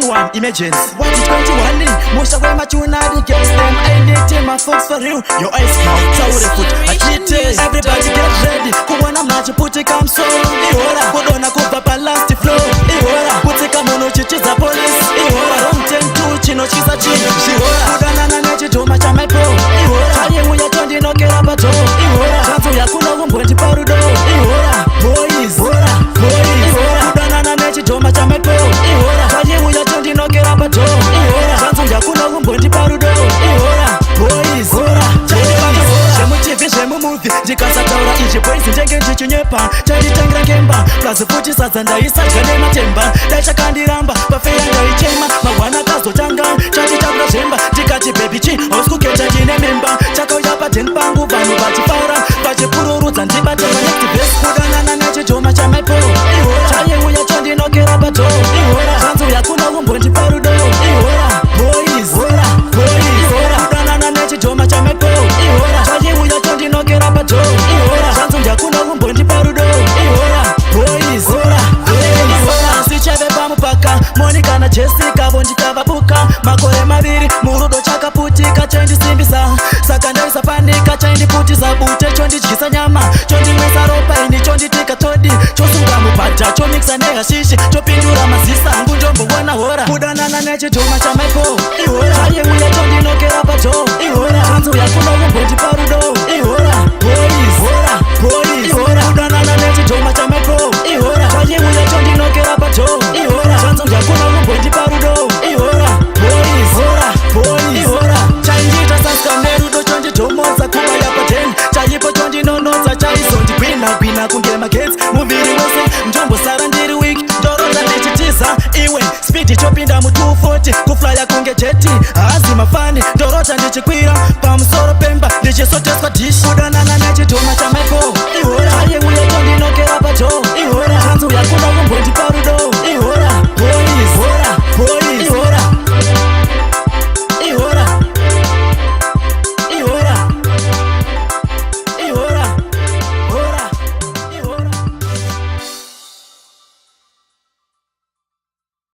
911 emergency. What is 21? Most of them are tuned against them. I need them, my folks for real. Your eyes count, sorry foot. I cheat it. Everybody get ready. Kuwana mnachi puti kam so. Ihora, kudona kubaba last flow. Ihora, puti kamono chichiza police. Ihora, romten tu chino chiza chino. Ihora, kudana na nechi tuma chama pro. Ihora, chaye muya tondi no kera bato. Ihora, chanzo ya kuna umbwendi parudo. Ihora, boys. Ihora, boys. Ihora, kudana na nechi tuma chama pro. Ihora, chaye muya tondi no kera bato. Ihora, chanzo ya kuna umbwendi parudo. Ihora, boys. Ihora, chaye muya shemu TV shemu movie. Jikasa taura ichi boys njenge nchichinyepa. Chadi tangra kemba. Plaza futi sasa ndaisa gane matemba. Daisha kandiramba. Bafeya ndaichema. Mawana kazo tanga. Chadi tabla shemba. Jikachi baby chi. Osku kecha jine memba. Chaka uyapa tenpangu. Vanu bachi fara. Bachi pururu zanziba tema nekti best. Kudana na nechi choma cha mepo. Ihora. Chaye uya chondi no kera bato. Ihora. Chanzo ya kuna umbwendi parudo. Ihora. Boys. Ihora. Boys. Ihora. Kudana na nechi choma cha mepo. Ihora. Chaye uya chondi no kera bato. Ihora. Chanzo ya kuna umbwendi parudo. Ihora. Boys. Ihora. Ihora. Sichave pamupaka. Monica na Jessica bonjika babuka. Makore maviri. Murudo chaka putika. Chendi simbisa. Sakandaisa panika. Chendi putisa bute. Chondi chisa nyama. Chondi mwesa ropa. Ini chondi tika todi. Chosunga mupata. Chomiksa nega shishi. Chopindura masisa. Ngunjombo wana hora. Kudana na nechi tuma cha mepo. Ihora. Chaye uya chondi no kera bato. Ihora. Chanzo ya kuna umbwendi parudo. Ihora. Boys. Ihora. Boys. Ihora. Kudana na nechi tuma cha mepo. Ihora. Chaye uya chondi no kera bato. Ihora. Chanzo ya kuna umbwendi parudo. Ihora. Boys. Ihora. Boys. Ihora. Chanjita saska nerudo chondi tomoza kuba ya paten. Chayipo chondi nonoza chaisondi kwina kungema kids. Muviri wose njombo sara ndiri wiki. Doroza nechitisa iwe speed chopinda mu 240 kuflya kunge jeti azima fani. Dorota ndichikwira pamusoro pemba ndichisote kwa dish.